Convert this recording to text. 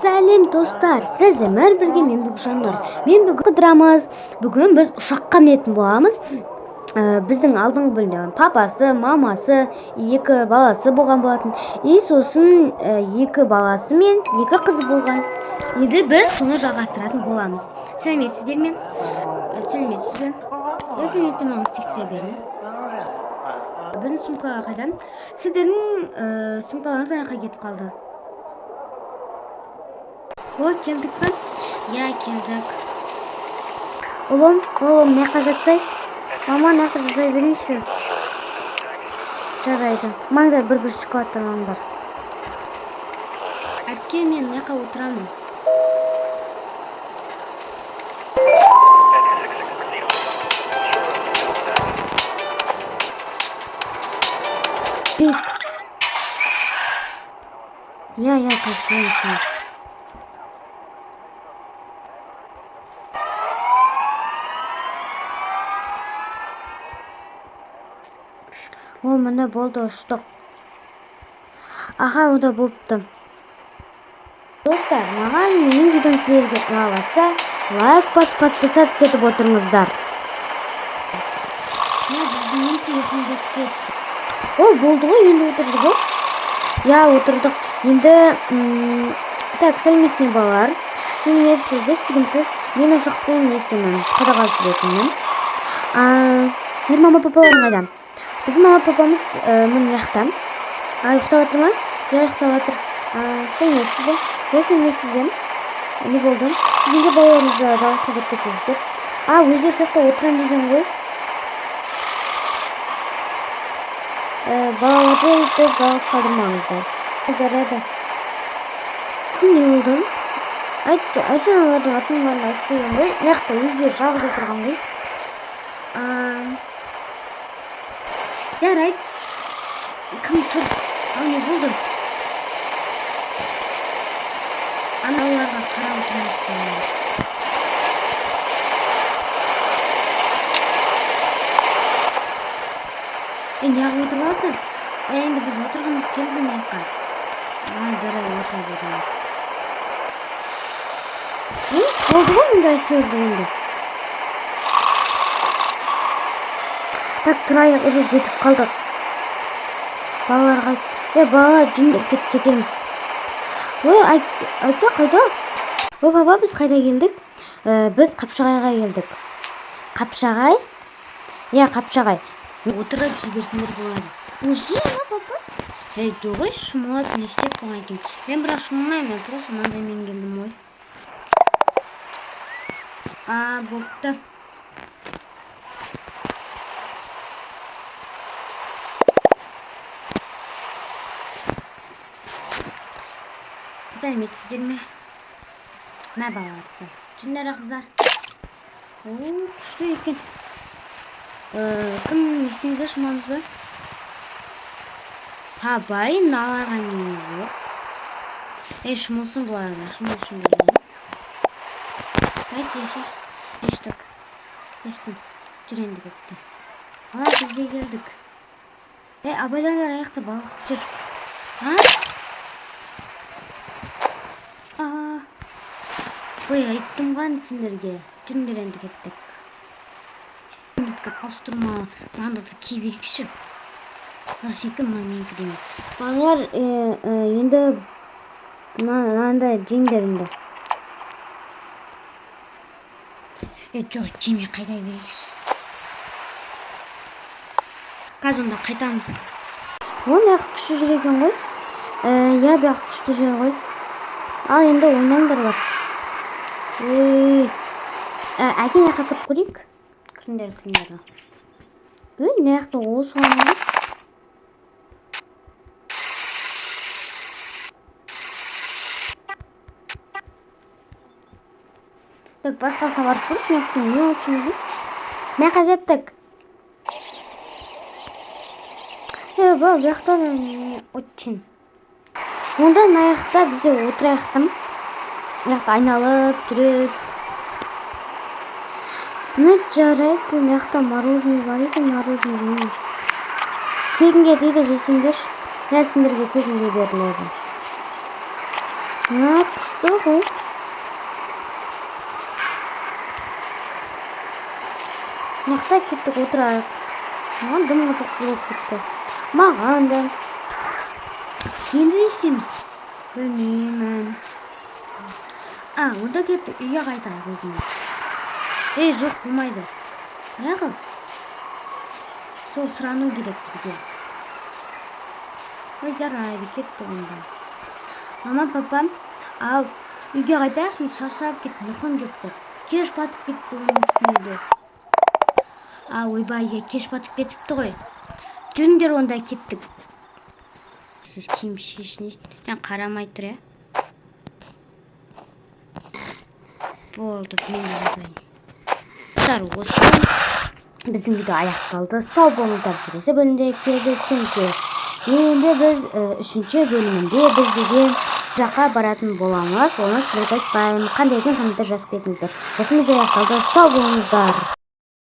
Сәлем достар, сіздермен бірге мен бүгін Жаннар. Мен бүгін қыдырамыз. Бүгін біз ұшаққа мінетін боламыз. Біздің алдыңғы бөлімде папасы, мамасы, екі баласы болған болатын. Сосын екі баласы мен екі қызы болған. Енді біз соны жалғастыратын боламыз. Сәлеметсіздер ме? Сәлеметсіз бе? Сәлеметсіз ме? Тексере беріңіз. Біздің сумкаға қайдан? Сіздердің сумкаларыңыз аяққа кетіп қалды. О, келдік пе? Я, келдік. Ұлым, не жатсай? Мама, не жатсай берейші? Жарайды. Маңда бір шоколадтан бар. Әпке, мен не отырамын? Я, как-то. Міне болды, ұштық. Аға, ода болыпты. Достар, маған менің видеом сіздерге ұнап жатса, лайк басып подписаться етіп отырыңыздар. Біздің телефон кетті. Болды ғой, енді отырдық ғой. Я, отырдық. Енді, так, сәлеметсіздер балалар. Сәлеметсіз, естігімсіз. Мен ұшақтан есімім, қадағалап жүретінмін. Сіздер мама папаларың қайдан? Bizim mama papamız bunun yaxtan. Ұйықтап жатыр ма? Я, ұйықтап жатыр. Сәлеметсіз бе? Я, сәлеметсіз. Не болдым? Сіздерге балаларыңызды жалғасқа деп кетесіздер. Өздері жақта отырам деген ғой. Балаларды өйтіп жалғыз қалдырмаңыздар. Жарайды. Кім не болды? Айтшы аналардың атын барын айтып қойған ғой. Жақта өздері жалғыз отырған ғой. Жарайды. Кім тұр? Не болды? Аналарға қарап отырмыз. Неғып отырмаздар? Енді біз отырғымыз келді неққа. Жарайды, отырып отырмыз. Болды ғой мұнда көрді енді. Так, тұрайық, уже жетіп қалдық. Балаларға балалар жүндіп кетеміз. Айтса қайда? Папа, біз қайда келдік? Біз Қапшағайға келдік. Қапшағай? Қапшағай. Отырып жіберсіндер болады. Уже, папа? Жоғы шумалап не істеп қойған екен. Мен бірақ шумаймын, просто надаймен келдім ғой. Болыпты. Сәлеметсіздер ме? Мә балаларсыздар. Жүндер ақыздар. Күшті екен. Кім естіңіздер шумамыз ба? Папай, наларға неме жоқ. Шумылсын бұларына, шумылсын берген. Қайт, ештік. Ештім. Жүренді кетті. Бізге келдік. Абайдандар аяқты балық жүр. Айттым ған сендерге. Жүріңдер енді кеттік. Бізді қаустырма. Маңдарды кей берекші. Сенікі менікі деймін. Балалар енді мынанда жеңдер енді. Жоқ, жеме қайта берекші. Қазір онда қайтамыз. Аяқ күшті жүр екен ғой. Аяқ күшті жүр ғой. Ал енді ойнаңдар бар. Әкен аяққа кіп көрейік. Күндер. Не аяқты осы ғаны? Басқасына барып көріш, не өтшін біз? Мәқа кеттік. Бұл аяқтан өтшін. Онда аяқта бізе отыр аяқтым. Аяқта айналып, жүріп. Жарайды, аяқта мороженое бар екен, мороженое жеймін. Тегінге дейді жесеңдер. Сендерге тегінге беріледі. Ne yapmıştı o? Yakta gittik oturarak. Aman dım mızıksızlık bitti. Mağan da. Енді не істейміз? Білмеймін. Онда кеттік. Үйге қайтайық өзіміз. Жоқ, болмайды. Неғып? Сол сұрану керек бізге. Жарайды, кеттік онда. Мама, папам, ал үйге қайтайық, мен шаршап кеттім, ұйқым келіп тұр. Кеш батып кетті оның үстіне де. Ойбай, кеш батып кетіпті ғой. Жүріңдер онда кеттік. Сіз киім шешініз, қарамай тұр, я? Болды, мен де жатайын. Осымен біздің видео аяқталды. Сау болыңыздар, келесі бөлімде кездескенше. Енді біз үшінші бөлімінде біз деген жаққа баратын боламыз. Оны сіздерге айтпаймын. Қандай екен комментарий жазып кетіңіздер. Осымен аяқталды. Сау болыңыздар.